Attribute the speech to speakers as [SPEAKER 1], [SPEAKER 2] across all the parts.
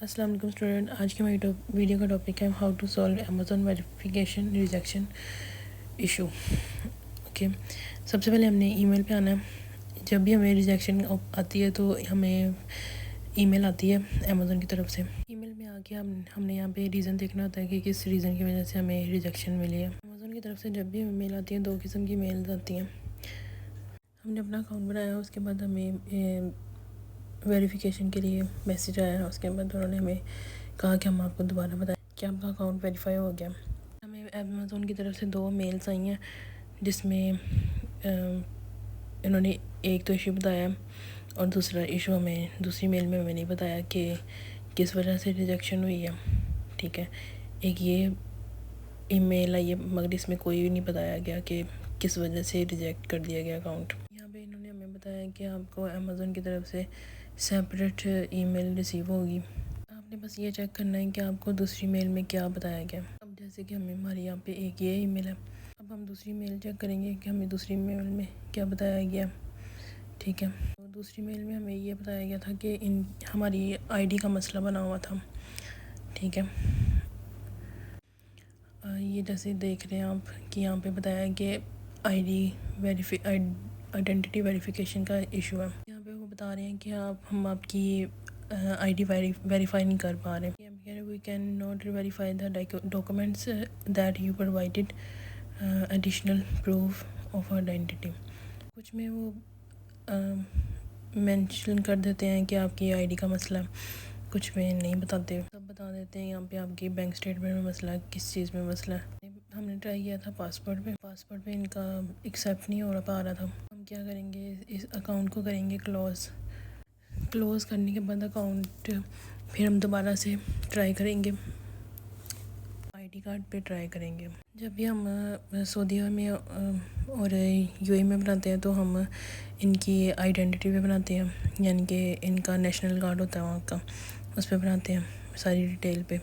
[SPEAKER 1] अस्सलाम वालेकुम स्टूडेंट। आज की हमारी वीडियो का टॉपिक है how to solve Amazon verification rejection issue. Okay, सबसे पहले हमने ईमेल पे आना है। जब भी हमें रिजेक्शन आती है तो हमें ईमेल आती है अमेज़न की तरफ से। ईमेल में आके हमने यहाँ पे रीज़न देखना होता है कि किस रीज़न की वजह से हमें रिजेक्शन मिली है। अमेज़न की तरफ से जब भी हमें मेल आती है, दो किस्म की मेल्स आती हैं। हमने अपना अकाउंट बनाया, उसके बाद हमें वेरिफिकेशन के लिए मैसेज आया। उसके बाद उन्होंने हमें कहा कि हम आपको दोबारा बताएं कि आपका अकाउंट वेरीफाई हो गया। हमें अमेज़ोन की तरफ से 2 मेल्स आई हैं, जिसमें इन्होंने एक तो इशू बताया और दूसरा इशू हमें दूसरी मेल में हमें नहीं बताया कि किस वजह से रिजेक्शन हुई है। ठीक है, एक ये ईमेल आई है मगर इसमें कोई भी नहीं बताया गया कि किस वजह से रिजेक्ट कर दिया गया अकाउंट। यहाँ पे इन्होंने हमें बताया कि आपको अमेज़ोन की तरफ से सेपरेट ईमेल रिसीव होगी। आपने बस ये चेक करना है कि आपको दूसरी मेल में क्या बताया गया। अब जैसे कि हमारे यहाँ पे एक ये ईमेल है, अब हम दूसरी मेल चेक करेंगे कि हमें दूसरी मेल में क्या बताया गया। ठीक है, तो दूसरी मेल में हमें ये बताया गया था कि हमारी आईडी का मसला बना हुआ था। ठीक है, ये जैसे देख रहे हैं आप कि यहाँ पे बताया है कि आइडेंटिटी वेरिफिकेशन का इशू है। यहाँ पे वो बता रहे हैं कि हम आपकी आईडी वेरीफाई नहीं कर पा रहे। हम कह रहे we can not verify the documents that you provided additional proof of identity. कुछ में वो मेंशन कर देते हैं कि आपकी आईडी का मसला, कुछ में नहीं बताते, सब बता देते हैं यहाँ पे आपकी बैंक स्टेटमेंट में मसला है, किस चीज़ में मसला है। हमने ट्राई किया था पासपोर्ट पे इनका एक्सेप्ट नहीं हो पा रहा था। हम क्या करेंगे, इस अकाउंट को करेंगे क्लोज़ करने के बाद अकाउंट फिर हम दोबारा से ट्राई करेंगे, आईडी कार्ड पे ट्राई करेंगे। जब भी हम सऊदी में और यूएई में बनाते हैं तो हम इनकी आइडेंटिटी पे बनाते हैं, यानी कि इनका नेशनल कार्ड होता है वहाँ का, उस पर बनाते हैं सारी डिटेल पे।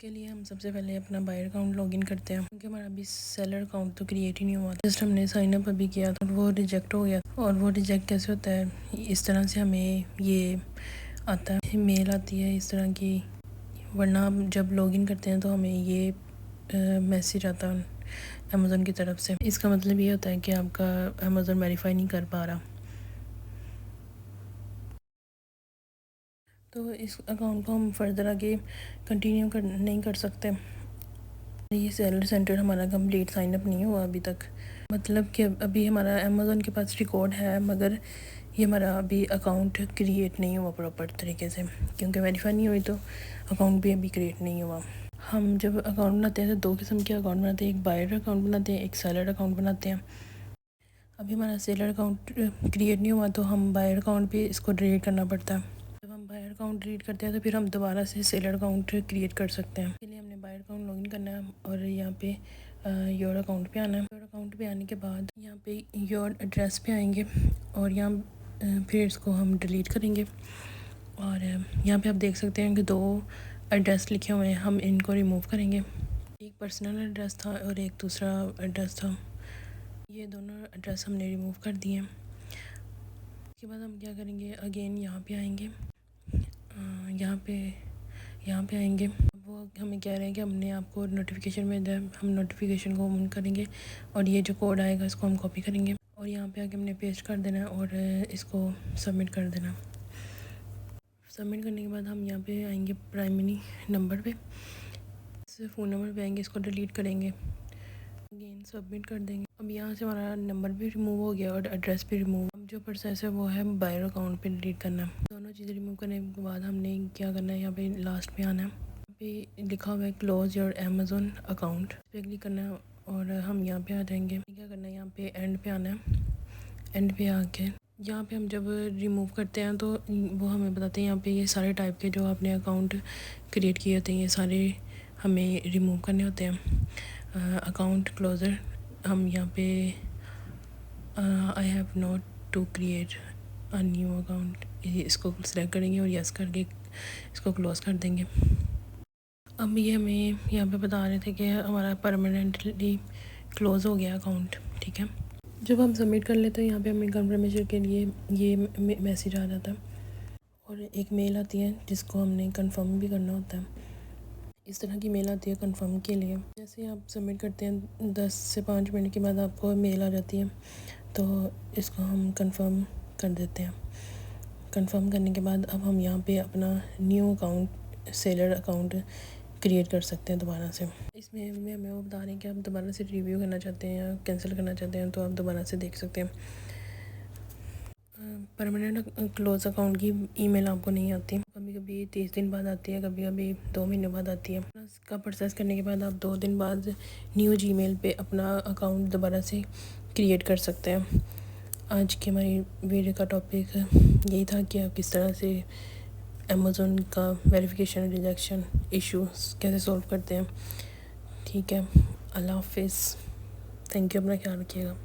[SPEAKER 1] के लिए हम सबसे पहले अपना बायर अकाउंट लॉगिन करते हैं, क्योंकि हमारा अभी सेलर अकाउंट तो क्रिएट ही नहीं हुआ था। जस्ट हमने साइन अप अभी किया था और वो रिजेक्ट हो गया। और वो रिजेक्ट कैसे होता है, इस तरह से हमें ये आता है, मेल आती है इस तरह की, वरना हम जब लॉगिन करते हैं तो हमें ये मैसेज आता है अमेज़न की तरफ से। इसका मतलब ये होता है कि आपका अमेज़न वेरीफाई नहीं कर पा रहा। तो इस अकाउंट को हम फर्दर आगे कंटिन्यू नहीं कर सकते। ये सेलर सेंटर हमारा कंप्लीट साइन अप नहीं हुआ अभी तक, मतलब कि अभी हमारा अमेज़न के पास रिकॉर्ड है मगर ये हमारा अभी अकाउंट क्रिएट नहीं हुआ प्रॉपर तरीके से, क्योंकि वेरीफाई नहीं हुई तो अकाउंट भी अभी क्रिएट नहीं हुआ। हम जब अकाउंट बनाते हैं तो 2 किस्म के अकाउंट बनाते हैं, एक बायर अकाउंट बनाते हैं, एक सेलर अकाउंट बनाते हैं। अभी हमारा सेलर अकाउंट क्रिएट नहीं हुआ तो हम बायर अकाउंट भी इसको डिलीट करना पड़ता है। जब हम बायर अकाउंट डिलीट करते हैं तो फिर हम दोबारा से सेलर अकाउंट क्रिएट कर सकते हैं। इसके लिए हमने बायर अकाउंट लॉगिन करना है और यहाँ पे योर अकाउंट पे आना है। योर अकाउंट पे आने के बाद यहाँ पे योर एड्रेस पे आएंगे और यहाँ फिर इसको हम डिलीट करेंगे। और यहाँ पे आप देख सकते हैं कि 2 एड्रेस लिखे हुए हैं, हम इनको रिमूव करेंगे। एक पर्सनल एड्रेस था और एक दूसरा एड्रेस था, ये दोनों एड्रेस हमने रिमूव कर दिए। उसके बाद हम क्या करेंगे, अगेन यहाँ पे आएंगे, यहाँ पे आएंगे। वो हमें कह रहे हैं कि हमने आपको नोटिफिकेशन भेजा है, हम नोटिफिकेशन को ऑन करेंगे और ये जो कोड आएगा इसको हम कॉपी करेंगे और यहाँ पे आके हमने पेस्ट कर देना है और इसको सबमिट कर देना। सबमिट करने के बाद हम यहाँ पे आएंगे प्राइमरी नंबर पे, फ़ोन नंबर पे आएंगे, इसको डिलीट करेंगे, अगेन सबमिट कर देंगे। अब यहाँ से हमारा नंबर भी रिमूव हो गया और एड्रेस भी रिमूव। अब जो प्रोसेस है वो है बायर अकाउंट पे डिलीट करना। दोनों चीज़ें रिमूव करने के बाद हमने क्या करना है, यहाँ पे लास्ट पे आना है, यहाँ पे लिखा हुआ है क्लोज योर अमेज़न अकाउंट, इस पर क्लिक करना है और हम यहाँ पे आ जाएंगे। क्या करना है, यहाँ पे एंड पे आना है। एंड पे आके यहाँ पे हम जब रिमूव करते हैं तो वो हमें बताते हैं यहाँ पे ये सारे टाइप के जो आपने अकाउंट क्रिएट किए होते हैं ये सारे हमें रिमूव करने होते हैं। अकाउंट क्लोज़र, हम यहाँ पे I have not to create a new account, इसको सिलेक्ट करेंगे और यस करके इसको क्लोज़ कर देंगे। अब ये हमें यहाँ पे बता रहे थे कि हमारा परमानेंटली क्लोज़ हो गया अकाउंट। ठीक है, जब हम सबमिट कर लेते हैं यहाँ पे हमें कंफर्मेशन के लिए ये मैसेज आ जाता है और एक मेल आती है जिसको हमने कंफर्म भी करना होता है। इस तरह की मेल आती है कंफर्म के लिए। जैसे ही आप सबमिट करते हैं 10 से 5 मिनट के बाद आपको मेल आ जाती है, तो इसको हम कंफर्म कर देते हैं। कंफर्म करने के बाद अब हम यहाँ पे अपना new account, seller account create कर सकते हैं दोबारा से। इसमें हमें वो बता रहे हैं कि आप दोबारा से रिव्यू करना चाहते हैं या कैंसिल करना चाहते हैं, तो आप दोबारा से देख सकते हैं। परमानेंट क्लोज अकाउंट की ईमेल आपको नहीं आती, कभी कभी 30 दिन बाद आती है, कभी कभी 2 महीने बाद आती है। इसका प्रोसेस करने के बाद आप 2 दिन बाद न्यू जीमेल पे अपना अकाउंट दोबारा से क्रिएट कर सकते हैं। आज की हमारी वीडियो का टॉपिक यही था कि आप किस तरह से अमेज़न का वेरिफिकेशन रिजेक्शन इशू कैसे सॉल्व करते हैं। ठीक है, अल्लाह हाफिज़। थैंक यू, अपना ख्याल रखिएगा।